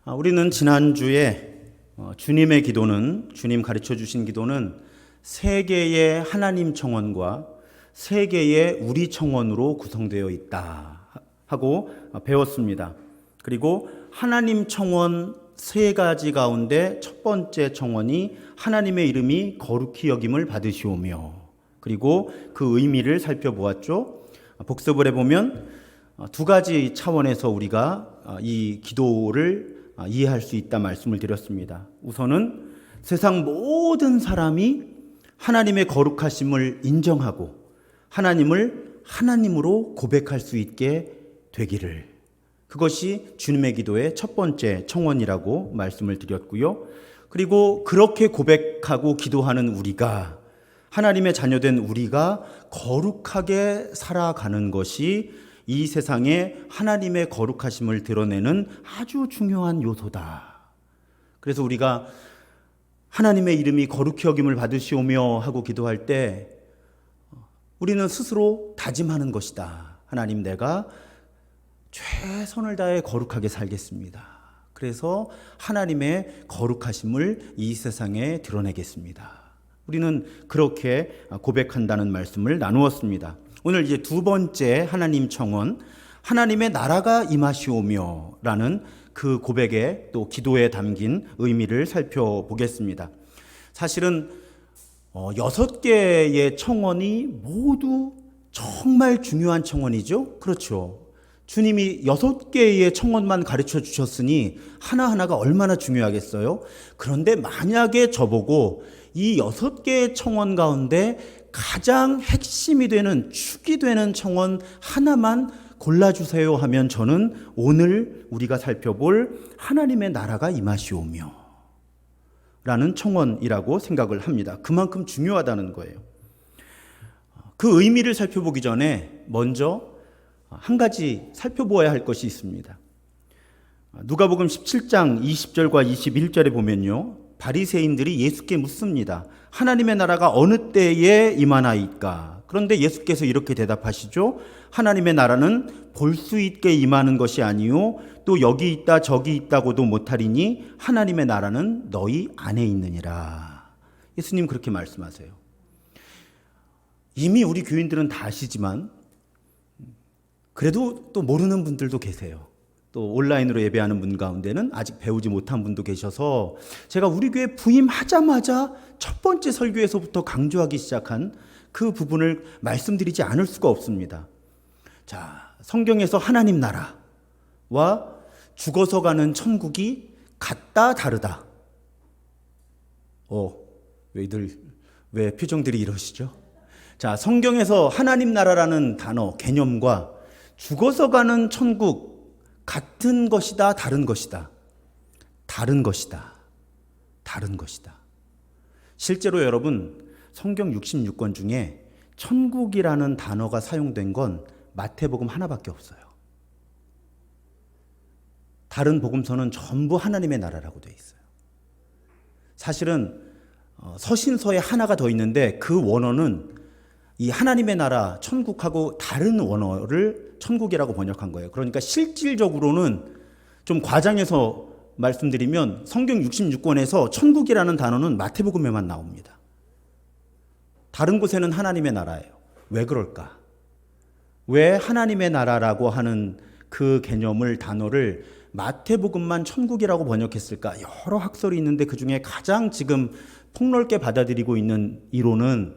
우리는 지난주에 주님의 기도는, 주님 가르쳐 주신 기도는 세 개의 하나님 청원과 세 개의 우리 청원으로 구성되어 있다 하고 배웠습니다. 그리고 하나님 청원 세 가지 가운데 첫 번째 청원이 하나님의 이름이 거룩히 여김을 받으시오며, 그리고 그 의미를 살펴보았죠. 복습을 해보면 두 가지 차원에서 우리가 이 기도를 이해할 수 있다 말씀을 드렸습니다. 우선은 세상 모든 사람이 하나님의 거룩하심을 인정하고 하나님을 하나님으로 고백할 수 있게 되기를, 그것이 주님의 기도의 첫 번째 청원이라고 말씀을 드렸고요. 그리고 그렇게 고백하고 기도하는 우리가, 하나님의 자녀된 우리가 거룩하게 살아가는 것이 이 세상에 하나님의 거룩하심을 드러내는 아주 중요한 요소다. 그래서 우리가 하나님의 이름이 거룩히 여김을 받으시오며 하고 기도할 때 우리는 스스로 다짐하는 것이다. 하나님, 내가 최선을 다해 거룩하게 살겠습니다. 그래서 하나님의 거룩하심을 이 세상에 드러내겠습니다. 우리는 그렇게 고백한다는 말씀을 나누었습니다. 오늘 이제 두 번째 하나님 청원, 하나님의 나라가 임하시오며 라는 그 고백에 또 기도에 담긴 의미를 살펴보겠습니다. 사실은 6개의 청원이 모두 정말 중요한 청원이죠. 그렇죠. 주님이 6개의 청원만 가르쳐 주셨으니 하나하나가 얼마나 중요하겠어요. 그런데 만약에 저보고 이 6개의 청원 가운데 가장 핵심이 되는, 축이 되는 청원 하나만 골라주세요 하면 저는 오늘 우리가 살펴볼 하나님의 나라가 임하시오며 라는 청원이라고 생각을 합니다. 그만큼 중요하다는 거예요. 그 의미를 살펴보기 전에 먼저 한 가지 살펴보아야 할 것이 있습니다. 누가복음 17장 20절과 21절에 보면요, 바리새인들이 예수께 묻습니다. 하나님의 나라가 어느 때에 임하나이까? 그런데 예수께서 이렇게 대답하시죠. 하나님의 나라는 볼 수 있게 임하는 것이 아니요 또 여기 있다 저기 있다고도 못하리니 하나님의 나라는 너희 안에 있느니라. 예수님 그렇게 말씀하세요. 이미 우리 교인들은 다 아시지만 그래도 또 모르는 분들도 계세요. 또 온라인으로 예배하는 분 가운데는 아직 배우지 못한 분도 계셔서 제가 우리 교회 부임하자마자 첫 번째 설교에서부터 강조하기 시작한 그 부분을 말씀드리지 않을 수가 없습니다. 자, 성경에서 하나님 나라와 죽어서 가는 천국이 같다 다르다. 왜 표정들이 이러시죠? 자, 성경에서 하나님 나라라는 단어, 개념과 죽어서 가는 천국 같은 것이다, 다른 것이다. 다른 것이다. 다른 것이다. 실제로 여러분, 성경 66권 중에 천국이라는 단어가 사용된 건 마태복음 하나밖에 없어요. 다른 복음서는 전부 하나님의 나라라고 되어 있어요. 사실은 서신서에 하나가 더 있는데 그 원어는 이 하나님의 나라, 천국하고 다른 원어를 천국이라고 번역한 거예요. 그러니까 실질적으로는 좀 과장해서 말씀드리면 성경 66권에서 천국이라는 단어는 마태복음에만 나옵니다. 다른 곳에는 하나님의 나라예요. 왜 그럴까? 왜 하나님의 나라라고 하는 그 개념을, 단어를 마태복음만 천국이라고 번역했을까? 여러 학설이 있는데 그 중에 가장 지금 폭넓게 받아들이고 있는 이론은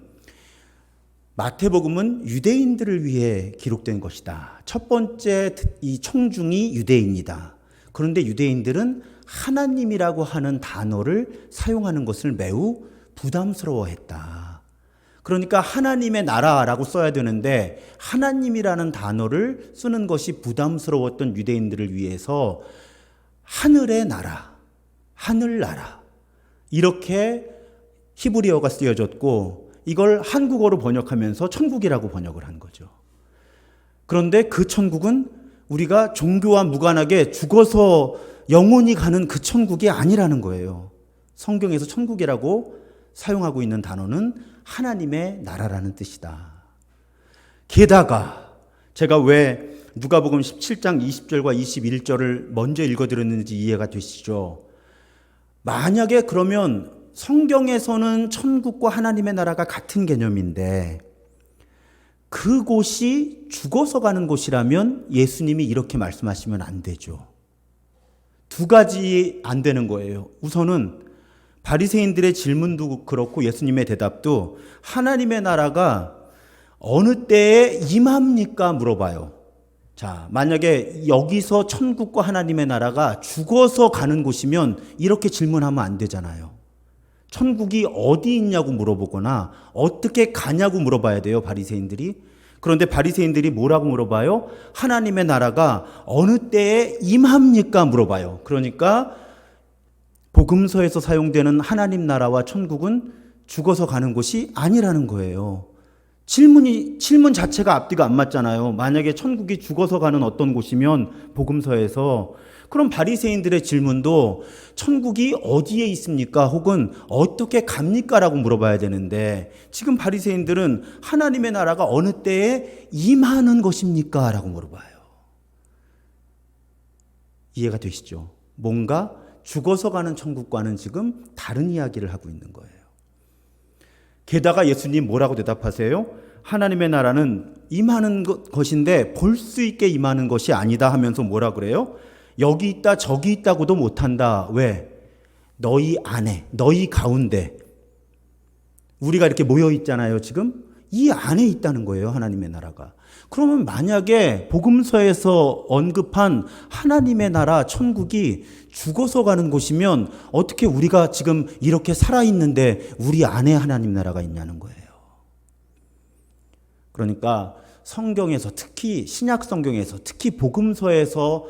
마태복음은 유대인들을 위해 기록된 것이다. 첫 번째 이 청중이 유대인이다. 그런데 유대인들은 하나님이라고 하는 단어를 사용하는 것을 매우 부담스러워했다. 그러니까 하나님의 나라라고 써야 되는데 하나님이라는 단어를 쓰는 것이 부담스러웠던 유대인들을 위해서 하늘의 나라, 하늘나라 이렇게 히브리어가 쓰여졌고 이걸 한국어로 번역하면서 천국이라고 번역을 한 거죠. 그런데 그 천국은 우리가 종교와 무관하게 죽어서 영원히 가는 그 천국이 아니라는 거예요. 성경에서 천국이라고 사용하고 있는 단어는 하나님의 나라라는 뜻이다. 게다가 제가 왜 누가복음 17장 20절과 21절을 먼저 읽어드렸는지 이해가 되시죠? 만약에 그러면 성경에서는 천국과 하나님의 나라가 같은 개념인데 그곳이 죽어서 가는 곳이라면 예수님이 이렇게 말씀하시면 안 되죠. 두 가지 안 되는 거예요. 우선은 바리새인들의 질문도 그렇고 예수님의 대답도 하나님의 나라가 어느 때에 임합니까? 물어봐요. 자, 만약에 여기서 천국과 하나님의 나라가 죽어서 가는 곳이면 이렇게 질문하면 안 되잖아요. 천국이 어디 있냐고 물어보거나 어떻게 가냐고 물어봐야 돼요, 바리새인들이. 그런데 바리새인들이 뭐라고 물어봐요? 하나님의 나라가 어느 때에 임합니까? 물어봐요. 그러니까 복음서에서 사용되는 하나님 나라와 천국은 죽어서 가는 곳이 아니라는 거예요. 질문 자체가 앞뒤가 안 맞잖아요. 만약에 천국이 죽어서 가는 어떤 곳이면 복음서에서 그럼 바리새인들의 질문도 천국이 어디에 있습니까? 혹은 어떻게 갑니까? 라고 물어봐야 되는데 지금 바리새인들은 하나님의 나라가 어느 때에 임하는 것입니까? 라고 물어봐요. 이해가 되시죠? 뭔가 죽어서 가는 천국과는 지금 다른 이야기를 하고 있는 거예요. 게다가 예수님 뭐라고 대답하세요? 하나님의 나라는 임하는 것인데 볼 수 있게 임하는 것이 아니다 하면서 뭐라 그래요? 여기 있다 저기 있다고도 못한다. 왜? 너희 안에, 너희 가운데 우리가 이렇게 모여 있잖아요. 지금 이 안에 있다는 거예요. 하나님의 나라가. 그러면 만약에 복음서에서 언급한 하나님의 나라 천국이 죽어서 가는 곳이면 어떻게 우리가 지금 이렇게 살아있는데 우리 안에 하나님 나라가 있냐는 거예요. 그러니까 성경에서 특히 신약 성경에서 특히 복음서에서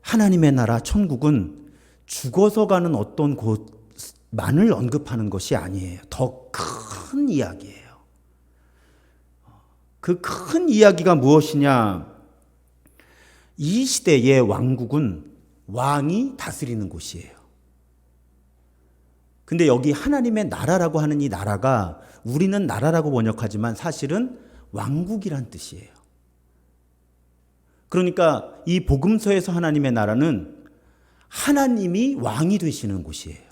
하나님의 나라 천국은 죽어서 가는 어떤 곳만을 언급하는 것이 아니에요. 더 큰 이야기예요. 그 큰 이야기가 무엇이냐? 이 시대의 왕국은 왕이 다스리는 곳이에요. 근데 여기 하나님의 나라라고 하는 이 나라가 우리는 나라라고 번역하지만 사실은 왕국이란 뜻이에요. 그러니까 이 복음서에서 하나님의 나라는 하나님이 왕이 되시는 곳이에요.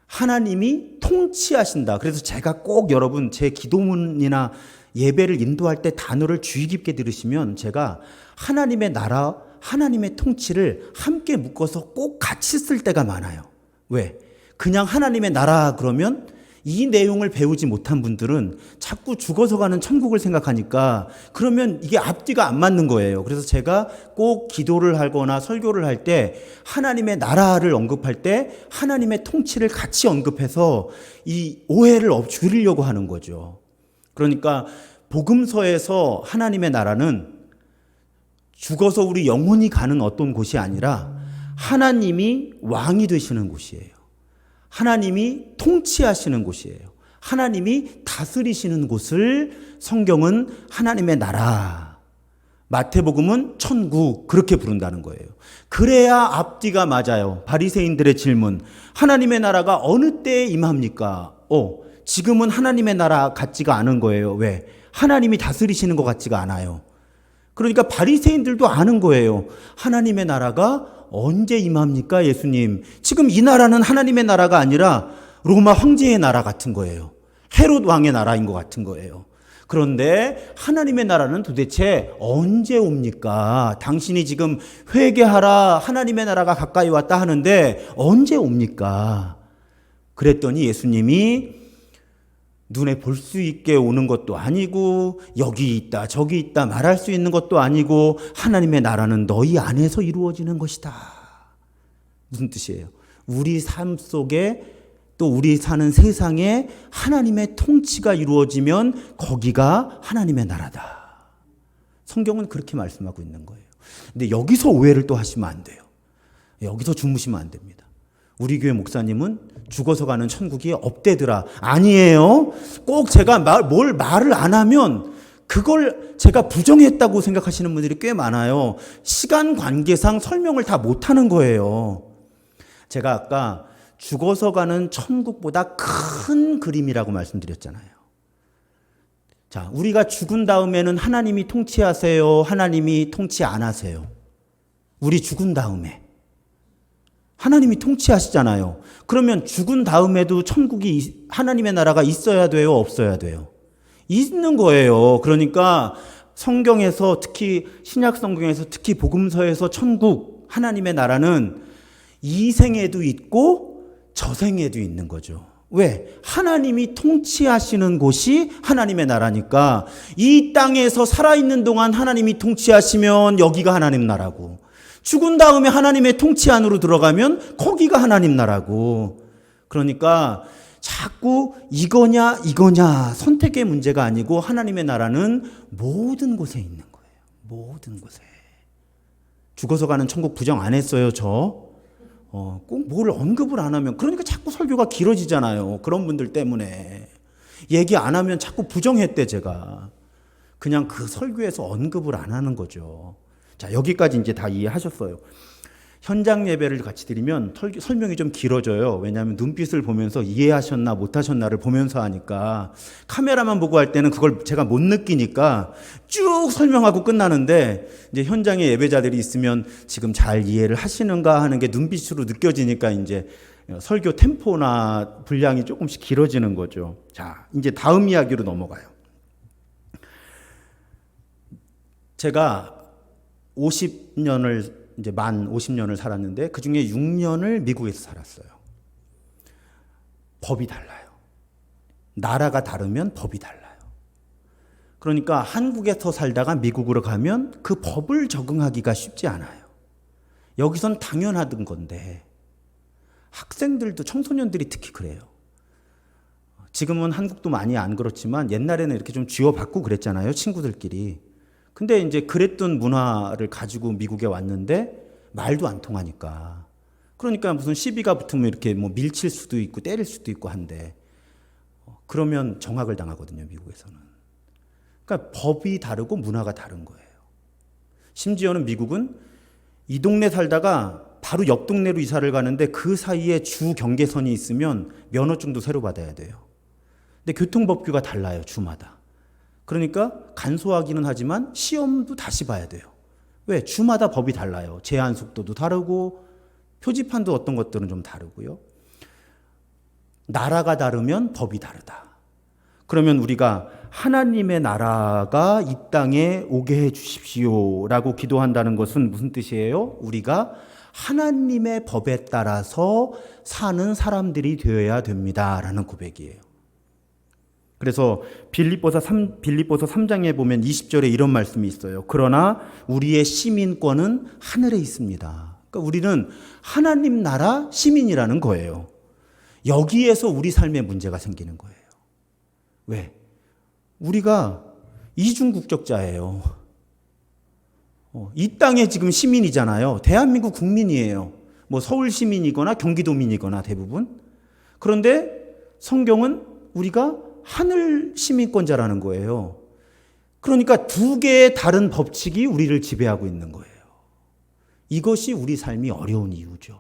하나님이 통치하신다. 그래서 제가 꼭 여러분 제 기도문이나 예배를 인도할 때 단어를 주의 깊게 들으시면 제가 하나님의 나라, 하나님의 통치를 함께 묶어서 꼭 같이 쓸 때가 많아요. 왜? 그냥 하나님의 나라 그러면 이 내용을 배우지 못한 분들은 자꾸 죽어서 가는 천국을 생각하니까 그러면 이게 앞뒤가 안 맞는 거예요. 그래서 제가 꼭 기도를 하거나 설교를 할 때 하나님의 나라를 언급할 때 하나님의 통치를 같이 언급해서 이 오해를 줄이려고 하는 거죠. 그러니까 복음서에서 하나님의 나라는 죽어서 우리 영혼이 가는 어떤 곳이 아니라 하나님이 왕이 되시는 곳이에요. 하나님이 통치하시는 곳이에요. 하나님이 다스리시는 곳을 성경은 하나님의 나라, 마태복음은 천국 그렇게 부른다는 거예요. 그래야 앞뒤가 맞아요. 바리새인들의 질문, 하나님의 나라가 어느 때에 임합니까? 지금은 하나님의 나라 같지가 않은 거예요. 왜? 하나님이 다스리시는 것 같지가 않아요. 그러니까 바리새인들도 아는 거예요. 하나님의 나라가 언제 임합니까, 예수님? 지금 이 나라는 하나님의 나라가 아니라 로마 황제의 나라 같은 거예요. 헤롯 왕의 나라인 것 같은 거예요. 그런데 하나님의 나라는 도대체 언제 옵니까? 당신이 지금 회개하라, 하나님의 나라가 가까이 왔다 하는데 언제 옵니까? 그랬더니 예수님이 눈에 볼 수 있게 오는 것도 아니고 여기 있다 저기 있다 말할 수 있는 것도 아니고 하나님의 나라는 너희 안에서 이루어지는 것이다. 무슨 뜻이에요? 우리 삶 속에 또 우리 사는 세상에 하나님의 통치가 이루어지면 거기가 하나님의 나라다. 성경은 그렇게 말씀하고 있는 거예요. 근데 여기서 오해를 또 하시면 안 돼요. 여기서 주무시면 안 됩니다. 우리 교회 목사님은 죽어서 가는 천국이 없대더라. 아니에요. 꼭 제가 말을 안 하면 그걸 제가 부정했다고 생각하시는 분들이 꽤 많아요. 시간 관계상 설명을 다 못하는 거예요. 제가 아까 죽어서 가는 천국보다 큰 그림이라고 말씀드렸잖아요. 자, 우리가 죽은 다음에는 하나님이 통치하세요? 하나님이 통치 안 하세요? 우리 죽은 다음에. 하나님이 통치하시잖아요. 그러면 죽은 다음에도 천국이, 하나님의 나라가 있어야 돼요? 없어야 돼요? 있는 거예요. 그러니까 성경에서, 특히 신약 성경에서, 특히 복음서에서 천국, 하나님의 나라는 이 생에도 있고 저 생에도 있는 거죠. 왜? 하나님이 통치하시는 곳이 하나님의 나라니까. 이 땅에서 살아있는 동안 하나님이 통치하시면 여기가 하나님 나라고, 죽은 다음에 하나님의 통치 안으로 들어가면 거기가 하나님 나라고. 그러니까 자꾸 이거냐 선택의 문제가 아니고 하나님의 나라는 모든 곳에 있는 거예요. 모든 곳에. 죽어서 가는 천국 부정 안 했어요, 저. 꼭 뭘 언급을 안 하면, 그러니까 자꾸 설교가 길어지잖아요. 그런 분들 때문에. 얘기 안 하면 자꾸 부정했대, 제가. 그냥 그 설교에서 언급을 안 하는 거죠. 자, 여기까지 이제 다 이해하셨어요. 현장 예배를 같이 드리면 설명이 좀 길어져요. 왜냐하면 눈빛을 보면서 이해하셨나 못하셨나를 보면서 하니까, 카메라만 보고 할 때는 그걸 제가 못 느끼니까 쭉 설명하고 끝나는데, 이제 현장에 예배자들이 있으면 지금 잘 이해를 하시는가 하는 게 눈빛으로 느껴지니까 이제 설교 템포나 분량이 조금씩 길어지는 거죠. 자, 이제 다음 이야기로 넘어가요. 제가 50년을 이제 만 50년을 살았는데 그 중에 6년을 미국에서 살았어요. 법이 달라요. 나라가 다르면 법이 달라요. 그러니까 한국에서 살다가 미국으로 가면 그 법을 적응하기가 쉽지 않아요. 여기선 당연하던 건데, 학생들도, 청소년들이 특히 그래요. 지금은 한국도 많이 안 그렇지만 옛날에는 이렇게 좀 쥐어받고 그랬잖아요, 친구들끼리. 근데 이제 그랬던 문화를 가지고 미국에 왔는데 말도 안 통하니까. 그러니까 무슨 시비가 붙으면 이렇게 뭐 밀칠 수도 있고 때릴 수도 있고 한데, 그러면 정학을 당하거든요, 미국에서는. 그러니까 법이 다르고 문화가 다른 거예요. 심지어는 미국은 이 동네 살다가 바로 옆 동네로 이사를 가는데 그 사이에 주 경계선이 있으면 면허증도 새로 받아야 돼요. 근데 교통법규가 달라요, 주마다. 그러니까 간소하기는 하지만 시험도 다시 봐야 돼요. 왜? 주마다 법이 달라요. 제한 속도도 다르고 표지판도 어떤 것들은 좀 다르고요. 나라가 다르면 법이 다르다. 그러면 우리가 하나님의 나라가 이 땅에 오게 해 주십시오 라고 기도한다는 것은 무슨 뜻이에요? 우리가 하나님의 법에 따라서 사는 사람들이 되어야 됩니다 라는 고백이에요. 그래서 빌립보서 3장에 보면 20절에 이런 말씀이 있어요. 그러나 우리의 시민권은 하늘에 있습니다. 그러니까 우리는 하나님 나라 시민이라는 거예요. 여기에서 우리 삶에 문제가 생기는 거예요. 왜? 우리가 이중국적자예요. 이 땅에 지금 시민이잖아요. 대한민국 국민이에요. 뭐 서울 시민이거나 경기도민이거나 대부분. 그런데 성경은 우리가 하늘 시민권자라는 거예요. 그러니까 두 개의 다른 법칙이 우리를 지배하고 있는 거예요. 이것이 우리 삶이 어려운 이유죠.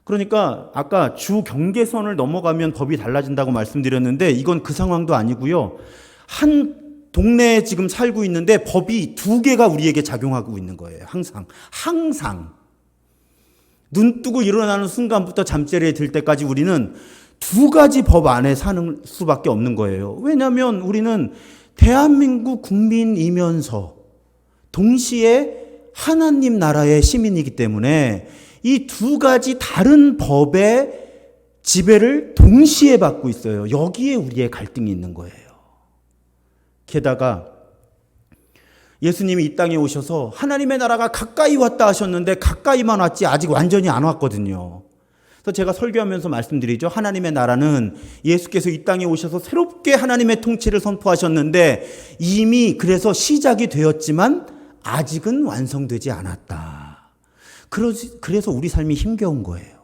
그러니까 아까 주 경계선을 넘어가면 법이 달라진다고 말씀드렸는데 이건 그 상황도 아니고요. 한 동네에 지금 살고 있는데 법이 두 개가 우리에게 작용하고 있는 거예요. 항상. 눈 뜨고 일어나는 순간부터 잠자리에 들 때까지 우리는 두 가지 법 안에 사는 수밖에 없는 거예요. 왜냐하면 우리는 대한민국 국민이면서 동시에 하나님 나라의 시민이기 때문에 이 두 가지 다른 법의 지배를 동시에 받고 있어요. 여기에 우리의 갈등이 있는 거예요. 게다가 예수님이 이 땅에 오셔서 하나님의 나라가 가까이 왔다 하셨는데 가까이만 왔지 아직 완전히 안 왔거든요. 그래서 제가 설교하면서 말씀드리죠. 하나님의 나라는 예수께서 이 땅에 오셔서 새롭게 하나님의 통치를 선포하셨는데 이미 그래서 시작이 되었지만 아직은 완성되지 않았다. 그래서 우리 삶이 힘겨운 거예요.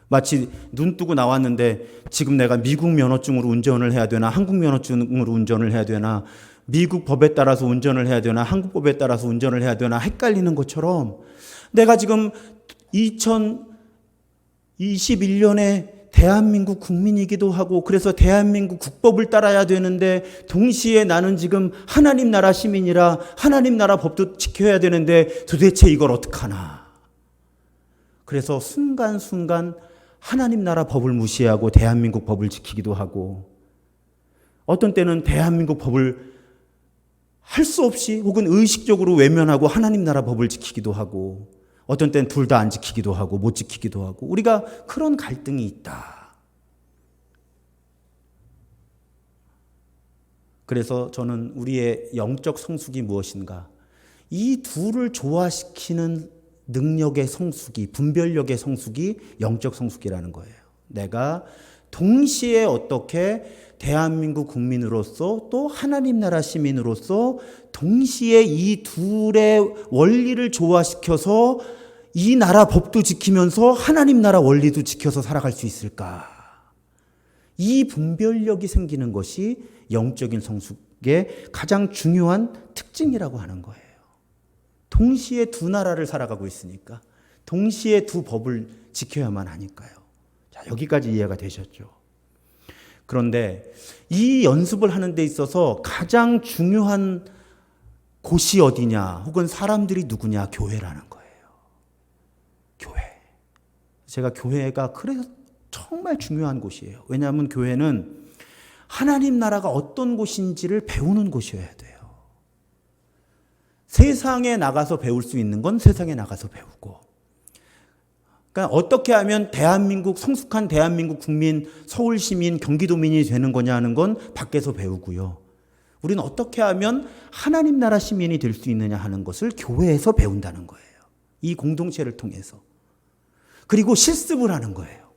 마치 눈 뜨고 나왔는데 지금 내가 미국 면허증으로 운전을 해야 되나 한국 면허증으로 운전을 해야 되나 미국 법에 따라서 운전을 해야 되나 한국 법에 따라서 운전을 해야 되나 헷갈리는 것처럼 내가 지금 2021년에 대한민국 국민이기도 하고 그래서 대한민국 국법을 따라야 되는데 동시에 나는 지금 하나님 나라 시민이라 하나님 나라 법도 지켜야 되는데 도대체 이걸 어떡하나. 그래서 순간순간 하나님 나라 법을 무시하고 대한민국 법을 지키기도 하고 어떤 때는 대한민국 법을 할 수 없이 혹은 의식적으로 외면하고 하나님 나라 법을 지키기도 하고 어떤 때는 둘 다 안 지키기도 하고 못 지키기도 하고 우리가 그런 갈등이 있다. 그래서 저는 우리의 영적 성숙이 무엇인가? 이 둘을 조화시키는 능력의 성숙이, 분별력의 성숙이 영적 성숙이라는 거예요. 내가 동시에 어떻게 대한민국 국민으로서 또 하나님 나라 시민으로서 동시에 이 둘의 원리를 조화시켜서 이 나라 법도 지키면서 하나님 나라 원리도 지켜서 살아갈 수 있을까? 이 분별력이 생기는 것이 영적인 성숙의 가장 중요한 특징이라고 하는 거예요. 동시에 두 나라를 살아가고 있으니까 동시에 두 법을 지켜야만 하니까요. 자, 여기까지 이해가 되셨죠? 그런데 이 연습을 하는 데 있어서 가장 중요한 곳이 어디냐 혹은 사람들이 누구냐? 교회라는 거예요. 교회. 제가 교회가 그래서 정말 중요한 곳이에요. 왜냐하면 교회는 하나님 나라가 어떤 곳인지를 배우는 곳이어야 돼요. 세상에 나가서 배울 수 있는 건 세상에 나가서 배우고, 그러니까 어떻게 하면 대한민국, 성숙한 대한민국 국민, 서울 시민, 경기도민이 되는 거냐 하는 건 밖에서 배우고요. 우리는 어떻게 하면 하나님 나라 시민이 될 수 있느냐 하는 것을 교회에서 배운다는 거예요. 이 공동체를 통해서. 그리고 실습을 하는 거예요.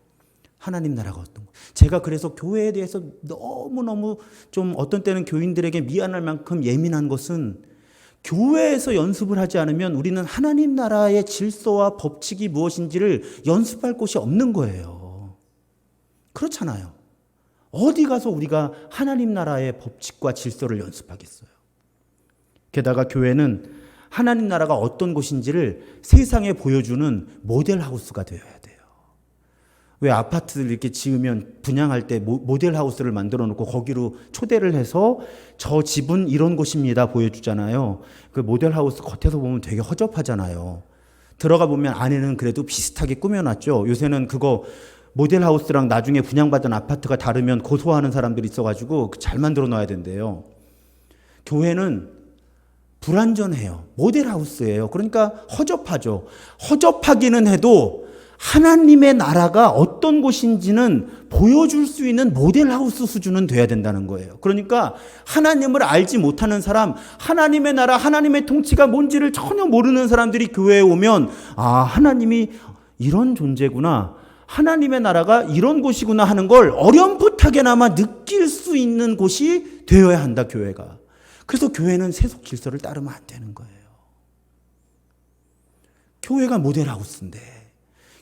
하나님 나라가 어떤 거. 제가 그래서 교회에 대해서 너무너무 좀 어떤 때는 교인들에게 미안할 만큼 예민한 것은 교회에서 연습을 하지 않으면 우리는 하나님 나라의 질서와 법칙이 무엇인지를 연습할 곳이 없는 거예요. 그렇잖아요. 어디 가서 우리가 하나님 나라의 법칙과 질서를 연습하겠어요. 게다가 교회는 하나님 나라가 어떤 곳인지를 세상에 보여주는 모델하우스가 되어야 돼요. 왜 아파트를 이렇게 지으면 분양할 때 모델하우스를 만들어 놓고 거기로 초대를 해서 저 집은 이런 곳입니다 보여주잖아요. 그 모델하우스 겉에서 보면 되게 허접하잖아요. 들어가 보면 안에는 그래도 비슷하게 꾸며놨죠. 요새는 그거 모델하우스랑 나중에 분양받은 아파트가 다르면 고소하는 사람들이 있어가지고 잘 만들어 놔야 된대요. 교회는 불완전해요. 모델하우스예요. 그러니까 허접하죠. 허접하기는 해도 하나님의 나라가 어떤 곳인지는 보여줄 수 있는 모델하우스 수준은 돼야 된다는 거예요. 그러니까 하나님을 알지 못하는 사람, 하나님의 나라, 하나님의 통치가 뭔지를 전혀 모르는 사람들이 교회에 오면 아, 하나님이 이런 존재구나, 하나님의 나라가 이런 곳이구나 하는 걸 어렴풋하게나마 느낄 수 있는 곳이 되어야 한다, 교회가. 그래서 교회는 세속 질서를 따르면 안 되는 거예요. 교회가 모델하우스인데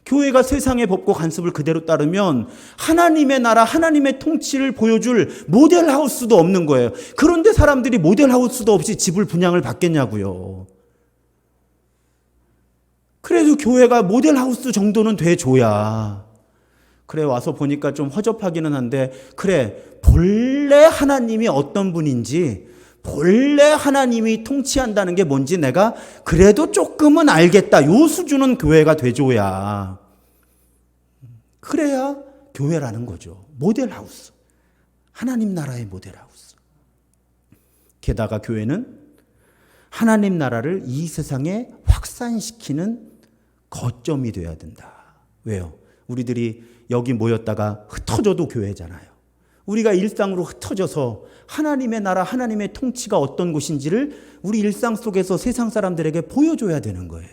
교회가 세상의 법과 관습을 그대로 따르면 하나님의 나라, 하나님의 통치를 보여줄 모델하우스도 없는 거예요. 그런데 사람들이 모델하우스도 없이 집을 분양을 받겠냐고요. 그래도 교회가 모델하우스 정도는 돼줘야, 그래 와서 보니까 좀 허접하기는 한데 그래 본래 하나님이 어떤 분인지, 본래 하나님이 통치한다는 게 뭔지 내가 그래도 조금은 알겠다, 요 수준은 교회가 돼줘야, 그래야 교회라는 거죠. 모델하우스, 하나님 나라의 모델하우스. 게다가 교회는 하나님 나라를 이 세상에 확산시키는 거점이 돼야 된다. 왜요? 우리들이 여기 모였다가 흩어져도 교회잖아요. 우리가 일상으로 흩어져서 하나님의 나라, 하나님의 통치가 어떤 곳인지를 우리 일상 속에서 세상 사람들에게 보여줘야 되는 거예요.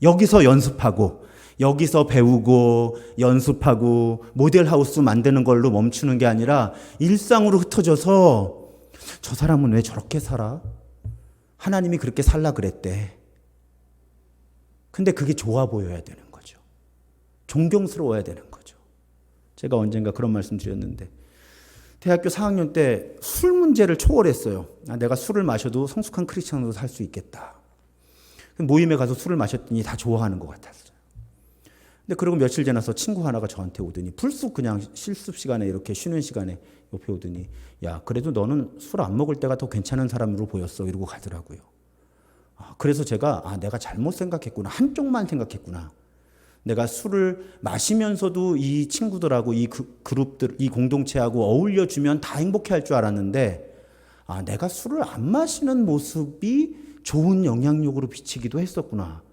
여기서 연습하고, 여기서 배우고, 연습하고, 모델하우스 만드는 걸로 멈추는 게 아니라 일상으로 흩어져서 저 사람은 왜 저렇게 살아? 하나님이 그렇게 살라 그랬대. 근데 그게 좋아 보여야 되는 거죠. 존경스러워야 되는 거죠. 제가 언젠가 그런 말씀 드렸는데 대학교 4학년 때 술 문제를 초월했어요. 내가 술을 마셔도 성숙한 크리스천으로 살 수 있겠다. 모임에 가서 술을 마셨더니 다 좋아하는 것 같았어요. 근데 그러고 며칠 지나서 친구 하나가 저한테 오더니 불쑥 그냥 실습 시간에 이렇게 쉬는 시간에 옆에 오더니 야 그래도 너는 술 안 먹을 때가 더 괜찮은 사람으로 보였어 이러고 가더라고요. 그래서 제가 내가 잘못 생각했구나. 한쪽만 생각했구나. 내가 술을 마시면서도 이 친구들하고 이 그룹들, 이 공동체하고 어울려주면 다 행복해할 줄 알았는데 내가 술을 안 마시는 모습이 좋은 영향력으로 비치기도 했었구나.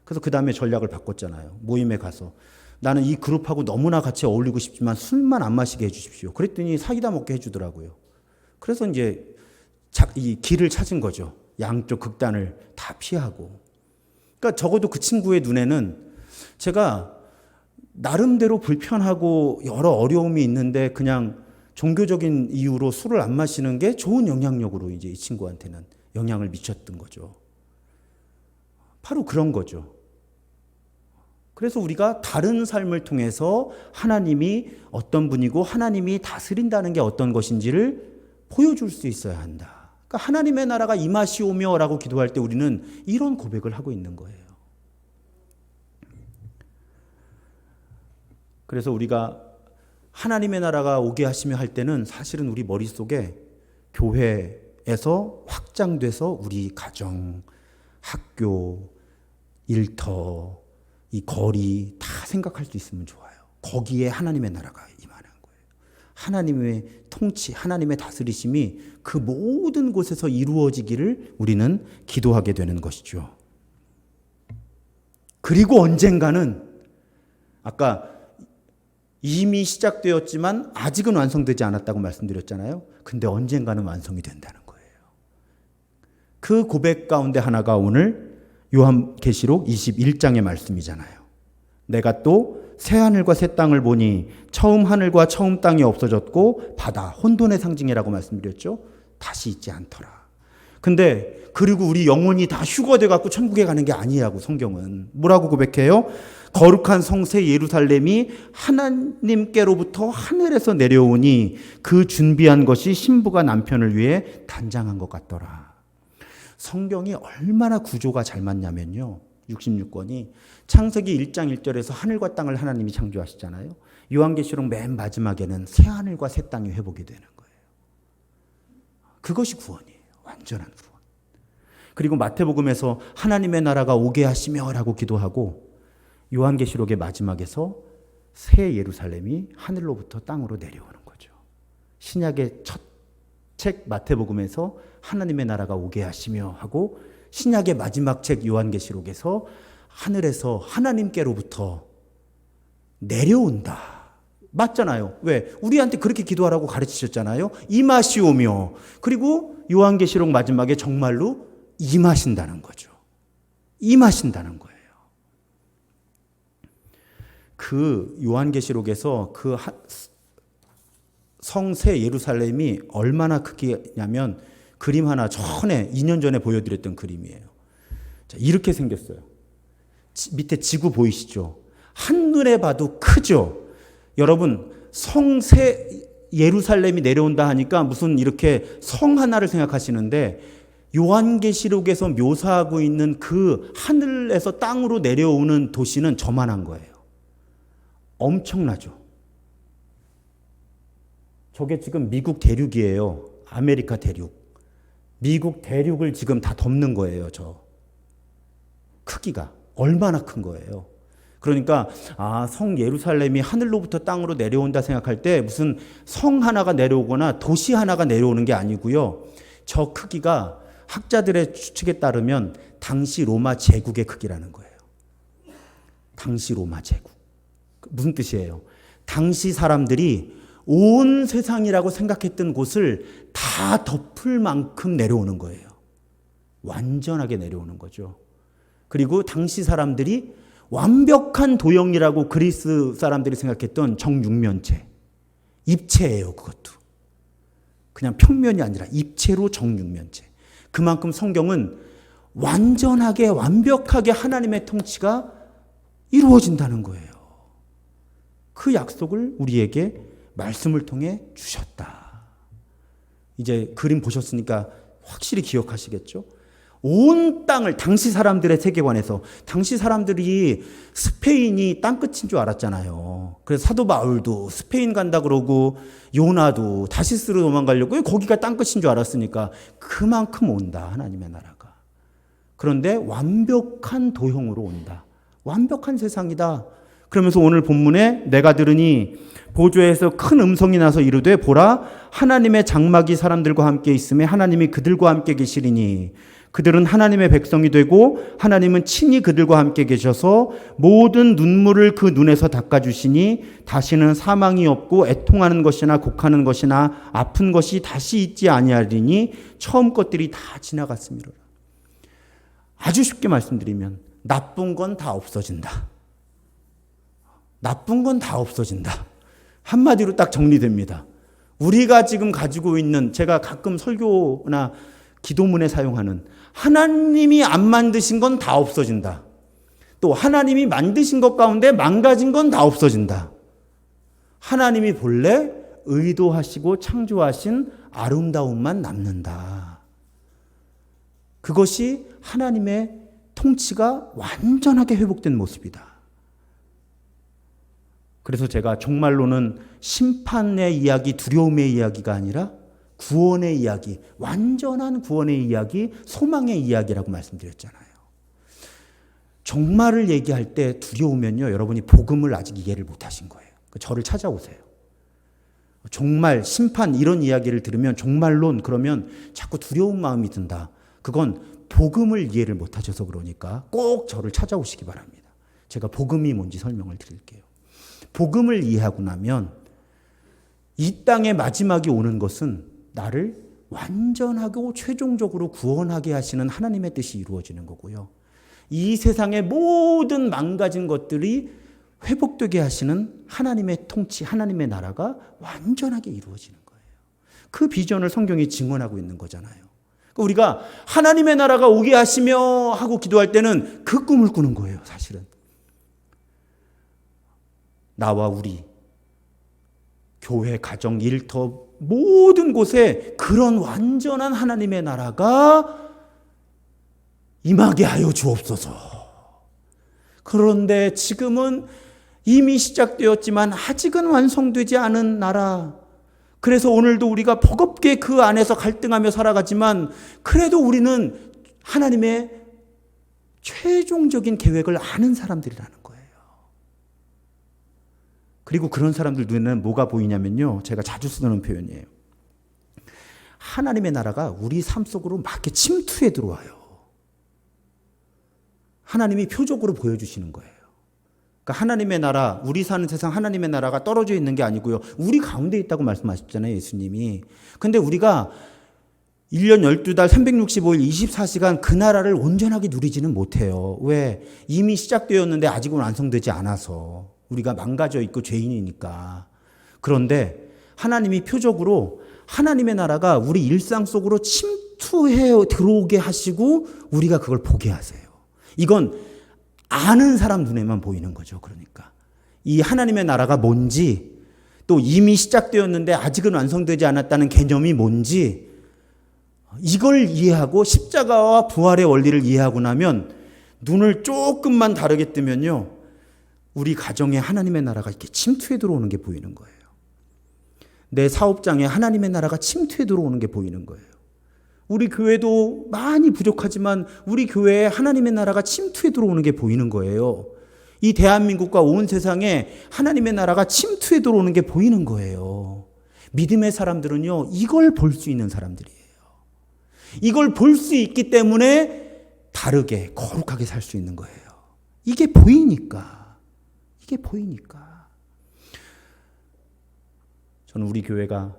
그래서 그 다음에 전략을 바꿨잖아요. 모임에 가서 나는 이 그룹하고 너무나 같이 어울리고 싶지만 술만 안 마시게 해주십시오. 그랬더니 사이다 먹게 해주더라고요. 그래서 이제 이 길을 찾은 거죠. 양쪽 극단을 다 피하고. 그러니까 적어도 그 친구의 눈에는 제가 나름대로 불편하고 여러 어려움이 있는데 그냥 종교적인 이유로 술을 안 마시는 게 좋은 영향력으로 이제 이 친구한테는 영향을 미쳤던 거죠. 바로 그런 거죠. 그래서 우리가 다른 삶을 통해서 하나님이 어떤 분이고 하나님이 다스린다는 게 어떤 것인지를 보여줄 수 있어야 한다. 그러니까 하나님의 나라가 임하시오며 라고 기도할 때 우리는 이런 고백을 하고 있는 거예요. 그래서 우리가 하나님의 나라가 오게 하시며 할 때는 사실은 우리 머릿속에 교회에서 확장돼서 우리 가정, 학교, 일터, 이 거리 다 생각할 수 있으면 좋아요. 거기에 하나님의 나라가 임하는 거예요. 하나님의 통치, 하나님의 다스리심이 그 모든 곳에서 이루어지기를 우리는 기도하게 되는 것이죠. 그리고 언젠가는 아까 이미 시작되었지만 아직은 완성되지 않았다고 말씀드렸잖아요. 근데 언젠가는 완성이 된다는 거예요. 그 고백 가운데 하나가 오늘 요한계시록 21장의 말씀이잖아요. 내가 또 새하늘과 새 땅을 보니 처음 하늘과 처음 땅이 없어졌고 바다, 혼돈의 상징이라고 말씀드렸죠. 다시 있지 않더라. 근데 그리고 우리 영혼이 다 휴거돼 갖고 천국에 가는 게 아니라고 성경은 뭐라고 고백해요? 거룩한 성새 예루살렘이 하나님께로부터 하늘에서 내려오니 그 준비한 것이 신부가 남편을 위해 단장한 것 같더라. 성경이 얼마나 구조가 잘 맞냐면요. 66권이 창세기 1장 1절에서 하늘과 땅을 하나님이 창조하시잖아요. 요한계시록 맨 마지막에는 새 하늘과 새 땅이 회복이 되는 거예요. 그것이 구원이에요. 완전한 구원. 그리고 마태복음에서 하나님의 나라가 오게 하시며 라고 기도하고 요한계시록의 마지막에서 새 예루살렘이 하늘로부터 땅으로 내려오는 거죠. 신약의 첫 책 마태복음에서 하나님의 나라가 오게 하시며 하고 신약의 마지막 책 요한계시록에서 하늘에서 하나님께로부터 내려온다. 맞잖아요. 왜? 우리한테 그렇게 기도하라고 가르치셨잖아요. 임하시오며. 그리고 요한계시록 마지막에 정말로 임하신다는 거죠. 임하신다는 거예요. 그 요한계시록에서 그 성새 예루살렘이 얼마나 크냐면 그림 하나 전에 2년 전에 보여드렸던 그림이에요. 자, 이렇게 생겼어요. 밑에 지구 보이시죠? 한눈에 봐도 크죠? 여러분 성새 예루살렘이 내려온다 하니까 무슨 이렇게 성 하나를 생각하시는데 요한계시록에서 묘사하고 있는 그 하늘에서 땅으로 내려오는 도시는 저만한 거예요. 엄청나죠? 저게 지금 미국 대륙이에요. 아메리카 대륙. 미국 대륙을 지금 다 덮는 거예요. 저 크기가 얼마나 큰 거예요. 그러니까 성 예루살렘이 하늘로부터 땅으로 내려온다 생각할 때 무슨 성 하나가 내려오거나 도시 하나가 내려오는 게 아니고요. 저 크기가 학자들의 추측에 따르면 당시 로마 제국의 크기라는 거예요. 당시 로마 제국. 무슨 뜻이에요? 당시 사람들이 온 세상이라고 생각했던 곳을 다 덮을 만큼 내려오는 거예요. 완전하게 내려오는 거죠. 그리고 당시 사람들이 완벽한 도형이라고 그리스 사람들이 생각했던 정육면체. 입체예요, 그것도. 그냥 평면이 아니라 입체로 정육면체. 그만큼 성경은 완전하게 완벽하게 하나님의 통치가 이루어진다는 거예요. 그 약속을 우리에게 말씀을 통해 주셨다. 이제 그림 보셨으니까 확실히 기억하시겠죠? 온 땅을, 당시 사람들의 세계관에서, 당시 사람들이 스페인이 땅끝인 줄 알았잖아요. 그래서 사도 바울도 스페인 간다 그러고 요나도 다시스로 도망가려고 거기가 땅끝인 줄 알았으니까 그만큼 온다, 하나님의 나라가. 그런데 완벽한 도형으로 온다. 완벽한 세상이다. 그러면서 오늘 본문에 내가 들으니 보좌에서 큰 음성이 나서 이르되 보라 하나님의 장막이 사람들과 함께 있으며 하나님이 그들과 함께 계시리니 그들은 하나님의 백성이 되고 하나님은 친히 그들과 함께 계셔서 모든 눈물을 그 눈에서 닦아주시니 다시는 사망이 없고 애통하는 것이나 곡하는 것이나 아픈 것이 다시 있지 아니하리니 처음 것들이 다 지나갔음이로라. 아주 쉽게 말씀드리면 나쁜 건 다 없어진다. 나쁜 건 다 없어진다. 한마디로 딱 정리됩니다. 우리가 지금 가지고 있는, 제가 가끔 설교나 기도문에 사용하는 하나님이 안 만드신 건 다 없어진다. 또 하나님이 만드신 것 가운데 망가진 건 다 없어진다. 하나님이 본래 의도하시고 창조하신 아름다움만 남는다. 그것이 하나님의 통치가 완전하게 회복된 모습이다. 그래서 제가 정말로는 심판의 이야기, 두려움의 이야기가 아니라 구원의 이야기, 완전한 구원의 이야기, 소망의 이야기라고 말씀드렸잖아요. 정말을 얘기할 때 두려우면요, 여러분이 복음을 아직 이해를 못하신 거예요. 저를 찾아오세요. 정말 심판 이런 이야기를 들으면 정말론 그러면 자꾸 두려운 마음이 든다. 그건 복음을 이해를 못하셔서 그러니까 꼭 저를 찾아오시기 바랍니다. 제가 복음이 뭔지 설명을 드릴게요. 복음을 이해하고 나면 이 땅의 마지막이 오는 것은 나를 완전하고 최종적으로 구원하게 하시는 하나님의 뜻이 이루어지는 거고요. 이 세상의 모든 망가진 것들이 회복되게 하시는 하나님의 통치, 하나님의 나라가 완전하게 이루어지는 거예요. 그 비전을 성경이 증언하고 있는 거잖아요. 우리가 하나님의 나라가 오게 하시며 하고 기도할 때는 그 꿈을 꾸는 거예요, 사실은. 나와 우리, 교회, 가정, 일터, 모든 곳에 그런 완전한 하나님의 나라가 임하게 하여 주옵소서. 그런데 지금은 이미 시작되었지만 아직은 완성되지 않은 나라. 그래서 오늘도 우리가 버겁게 그 안에서 갈등하며 살아가지만 그래도 우리는 하나님의 최종적인 계획을 아는 사람들이라는 거예요. 그리고 그런 사람들 눈에는 뭐가 보이냐면요, 제가 자주 쓰는 표현이에요. 하나님의 나라가 우리 삶 속으로 막 이렇게 침투해 들어와요. 하나님이 표적으로 보여주시는 거예요. 그러니까 하나님의 나라, 우리 사는 세상 하나님의 나라가 떨어져 있는 게 아니고요, 우리 가운데 있다고 말씀하셨잖아요, 예수님이. 근데 우리가 1년 12달 365일 24시간 그 나라를 온전하게 누리지는 못해요. 왜? 이미 시작되었는데 아직은 완성되지 않아서. 우리가 망가져 있고 죄인이니까. 그런데 하나님이 표적으로 하나님의 나라가 우리 일상 속으로 침투해 들어오게 하시고 우리가 그걸 보게 하세요. 이건 아는 사람 눈에만 보이는 거죠. 그러니까 이 하나님의 나라가 뭔지, 또 이미 시작되었는데 아직은 완성되지 않았다는 개념이 뭔지, 이걸 이해하고 십자가와 부활의 원리를 이해하고 나면 눈을 조금만 다르게 뜨면요, 우리 가정에 하나님의 나라가 이렇게 침투해 들어오는 게 보이는 거예요. 내 사업장에 하나님의 나라가 침투해 들어오는 게 보이는 거예요. 우리 교회도 많이 부족하지만 우리 교회에 하나님의 나라가 침투해 들어오는 게 보이는 거예요. 이 대한민국과 온 세상에 하나님의 나라가 침투해 들어오는 게 보이는 거예요. 믿음의 사람들은요, 이걸 볼 수 있는 사람들이에요. 이걸 볼 수 있기 때문에 다르게 거룩하게 살 수 있는 거예요. 이게 보이니까. 이게 보이니까. 저는 우리 교회가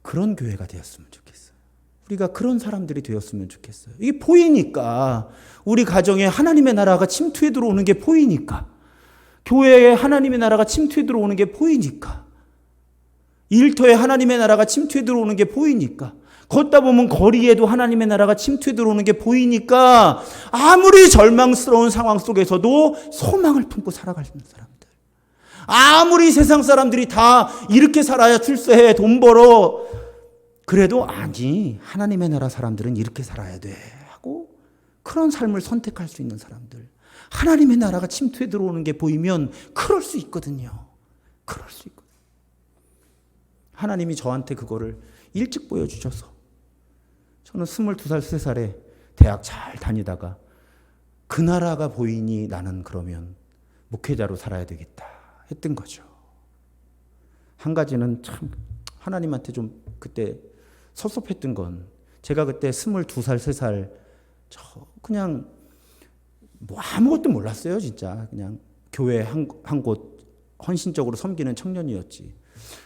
그런 교회가 되었으면 좋겠어요. 우리가 그런 사람들이 되었으면 좋겠어요. 이게 보이니까. 우리 가정에 하나님의 나라가 침투해 들어오는 게 보이니까. 교회에 하나님의 나라가 침투해 들어오는 게 보이니까. 일터에 하나님의 나라가 침투해 들어오는 게 보이니까. 걷다 보면 거리에도 하나님의 나라가 침투해 들어오는 게 보이니까 아무리 절망스러운 상황 속에서도 소망을 품고 살아가는 사람들. 아무리 세상 사람들이 다 이렇게 살아야 출세해, 돈 벌어, 그래도 아니, 하나님의 나라 사람들은 이렇게 살아야 돼 하고 그런 삶을 선택할 수 있는 사람들. 하나님의 나라가 침투해 들어오는 게 보이면 그럴 수 있거든요. 그럴 수 있거든요. 하나님이 저한테 그거를 일찍 보여주셔서 저는 22살, 3살에 대학 잘 다니다가 그 나라가 보이니 나는 그러면 목회자로 살아야 되겠다 했던 거죠. 한 가지는 참 하나님한테 좀 그때 섭섭했던 건 제가 그때 22살, 3살 저 그냥 뭐 아무것도 몰랐어요. 진짜 그냥 교회 한 곳 헌신적으로 섬기는 청년이었지.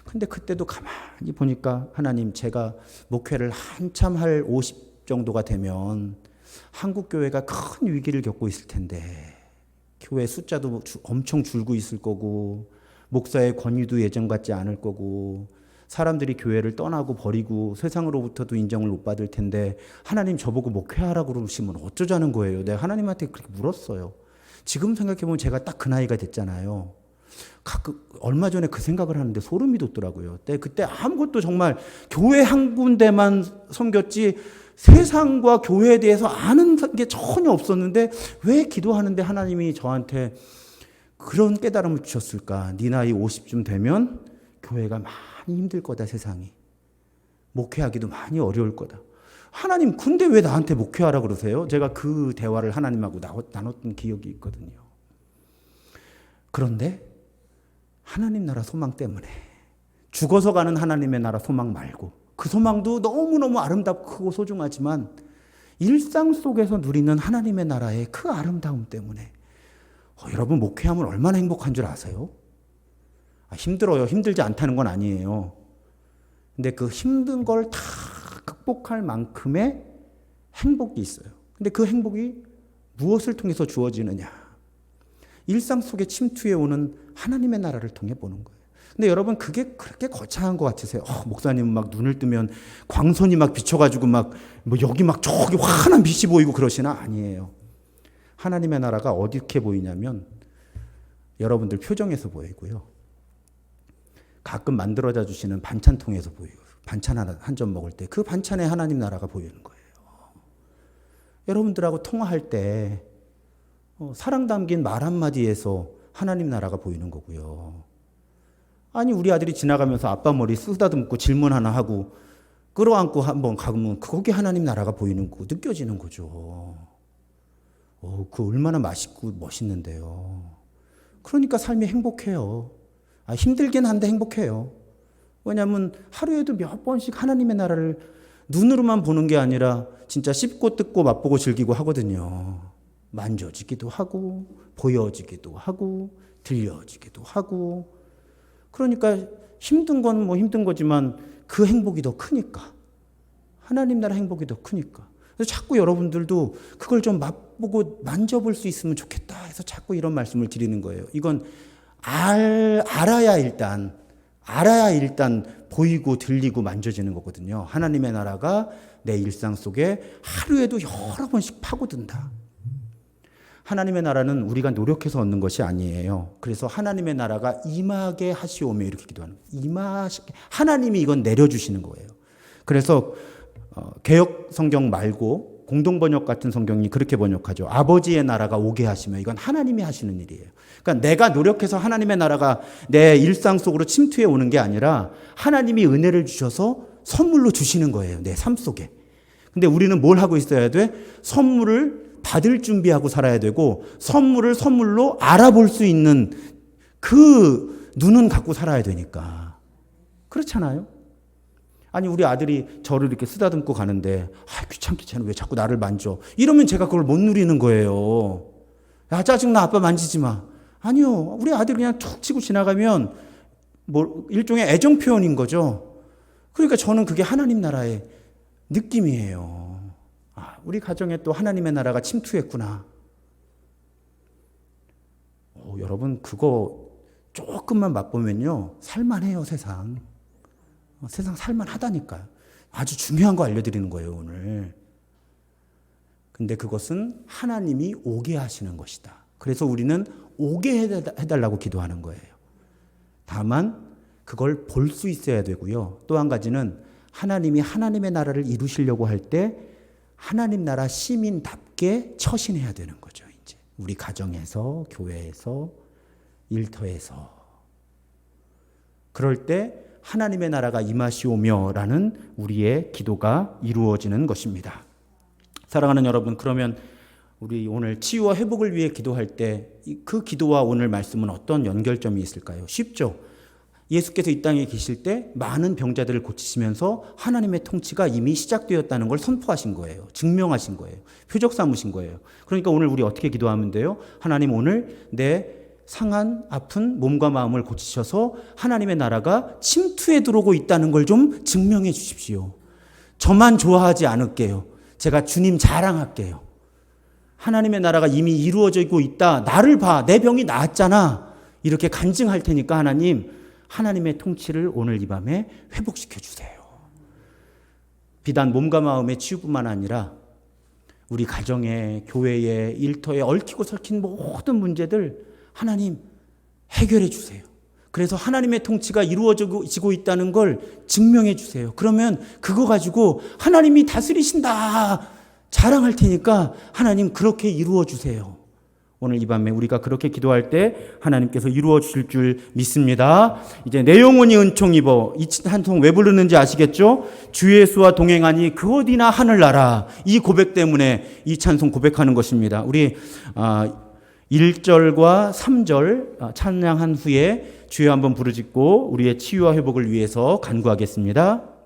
근데 그때도 가만히 보니까 하나님, 제가 목회를 한참 할 50 정도가 되면 한국 교회가 큰 위기를 겪고 있을 텐데 교회 숫자도 엄청 줄고 있을 거고 목사의 권위도 예전 같지 않을 거고 사람들이 교회를 떠나고 버리고 세상으로부터도 인정을 못 받을 텐데 하나님 저보고 목회하라고 그러시면 어쩌자는 거예요. 내가 하나님한테 그렇게 물었어요. 지금 생각해보면 제가 딱 그 나이가 됐잖아요. 얼마 전에 그 생각을 하는데 소름이 돋더라고요. 그때 아무것도 정말 교회 한 군데만 섬겼지 세상과 교회에 대해서 아는 게 전혀 없었는데 왜 기도하는데 하나님이 저한테 그런 깨달음을 주셨을까? 네 나이 50쯤 되면 교회가 많이 힘들 거다, 세상이. 목회하기도 많이 어려울 거다. 하나님, 근데 왜 나한테 목회하라 그러세요? 제가 그 대화를 하나님하고 나눴던 기억이 있거든요. 그런데 하나님 나라 소망 때문에 죽어서 가는 하나님의 나라 소망 말고 그 소망도 너무너무 아름답고 크고 소중하지만 일상 속에서 누리는 하나님의 나라의 그 아름다움 때문에 여러분 목회하면 얼마나 행복한 줄 아세요? 힘들어요. 힘들지 않다는 건 아니에요. 근데 그 힘든 걸 다 극복할 만큼의 행복이 있어요. 근데 그 행복이 무엇을 통해서 주어지느냐? 일상 속에 침투해 오는 하나님의 나라를 통해 보는 거예요. 근데 여러분 그게 그렇게 거창한 것 같으세요? 목사님은 막 눈을 뜨면 광선이 막 비춰가지고 막 뭐 여기 막 저기 환한 빛이 보이고 그러시나? 아니에요. 하나님의 나라가 어떻게 보이냐면 여러분들 표정에서 보이고요. 가끔 만들어다 주시는 반찬통에서 보여요. 반찬 한 점 먹을 때 그 반찬에 하나님 나라가 보이는 거예요. 여러분들하고 통화할 때 사랑 담긴 말 한마디에서 하나님 나라가 보이는 거고요. 아니 우리 아들이 지나가면서 아빠 머리 쓰다듬고 질문 하나 하고 끌어안고 한번 가면 거기 하나님 나라가 보이는 거 느껴지는 거죠. 그 얼마나 맛있고 멋있는데요. 그러니까 삶이 행복해요. 힘들긴 한데 행복해요. 왜냐하면 하루에도 몇 번씩 하나님의 나라를 눈으로만 보는 게 아니라 진짜 씹고 뜯고 맛보고 즐기고 하거든요. 만져지기도 하고 보여지기도 하고 들려지기도 하고. 그러니까 힘든 건 뭐 힘든 거지만 그 행복이 더 크니까. 하나님 나라 행복이 더 크니까. 그래서 자꾸 여러분들도 그걸 좀 맛보고 만져볼 수 있으면 좋겠다 해서 자꾸 이런 말씀을 드리는 거예요. 이건 알아야 일단 보이고 들리고 만져지는 거거든요. 하나님의 나라가 내 일상 속에 하루에도 여러 번씩 파고든다. 하나님의 나라는 우리가 노력해서 얻는 것이 아니에요. 그래서 하나님의 나라가 임하게 하시오며 이렇게 기도하는 거예요. 하나님이 이건 내려주시는 거예요. 그래서 개역 성경 말고 공동번역 같은 성경이 그렇게 번역하죠. 아버지의 나라가 오게 하시며 이건 하나님이 하시는 일이에요. 그러니까 내가 노력해서 하나님의 나라가 내 일상 속으로 침투해 오는 게 아니라 하나님이 은혜를 주셔서 선물로 주시는 거예요. 내 삶 속에. 근데 우리는 뭘 하고 있어야 돼? 선물을 받을 준비하고 살아야 되고 선물을 선물로 알아볼 수 있는 그 눈은 갖고 살아야 되니까. 그렇잖아요? 아니 우리 아들이 저를 이렇게 쓰다듬고 가는데 귀찮게 쟤는 왜 자꾸 나를 만져? 이러면 제가 그걸 못 누리는 거예요. 야 짜증나 아빠 만지지 마. 아니요. 우리 아들이 그냥 툭 치고 지나가면 뭐 일종의 애정 표현인 거죠. 그러니까 저는 그게 하나님 나라의 느낌이에요. 우리 가정에 또 하나님의 나라가 침투했구나. 여러분 그거 조금만 맛보면요. 살만해요 세상. 세상 살만하다니까요. 아주 중요한 거 알려드리는 거예요 오늘. 근데 그것은 하나님이 오게 하시는 것이다. 그래서 우리는 오게 해달라고 기도하는 거예요. 다만 그걸 볼 수 있어야 되고요. 또 한 가지는 하나님이 하나님의 나라를 이루시려고 할 때 하나님 나라 시민답게 함께 처신해야 되는 거죠. 이제 우리 가정에서, 교회에서, 일터에서. 그럴 때 하나님의 나라가 임하시오며라는 우리의 기도가 이루어지는 것입니다. 사랑하는 여러분, 그러면 우리 오늘 치유와 회복을 위해 기도할 때 그 기도와 오늘 말씀은 어떤 연결점이 있을까요? 쉽죠. 예수께서 이 땅에 계실 때 많은 병자들을 고치시면서 하나님의 통치가 이미 시작되었다는 걸 선포하신 거예요. 증명하신 거예요. 표적 삼으신 거예요. 그러니까 오늘 우리 어떻게 기도하면 돼요? 하나님, 오늘 내 상한 아픈 몸과 마음을 고치셔서 하나님의 나라가 침투에 들어오고 있다는 걸 좀 증명해 주십시오. 저만 좋아하지 않을게요. 제가 주님 자랑할게요. 하나님의 나라가 이미 이루어지고 있다. 나를 봐. 내 병이 나았잖아. 이렇게 간증할 테니까 하나님의 통치를 오늘 이 밤에 회복시켜 주세요. 비단 몸과 마음의 치유뿐만 아니라 우리 가정에, 교회에, 일터에 얽히고 설킨 모든 문제들 하나님 해결해 주세요. 그래서 하나님의 통치가 이루어지고 있다는 걸 증명해 주세요. 그러면 그거 가지고 하나님이 다스리신다 자랑할 테니까 하나님 그렇게 이루어 주세요. 오늘 이 밤에 우리가 그렇게 기도할 때 하나님께서 이루어 주실 줄 믿습니다. 이제 내 영혼이 은총 입어, 이 찬송 왜 부르는지 아시겠죠? 주 예수와 동행하니 그 어디나 하늘나라. 이 고백 때문에 이 찬송 고백하는 것입니다. 우리 1절과 3절 찬양한 후에 주여 한번 부르짖고 우리의 치유와 회복을 위해서 간구하겠습니다.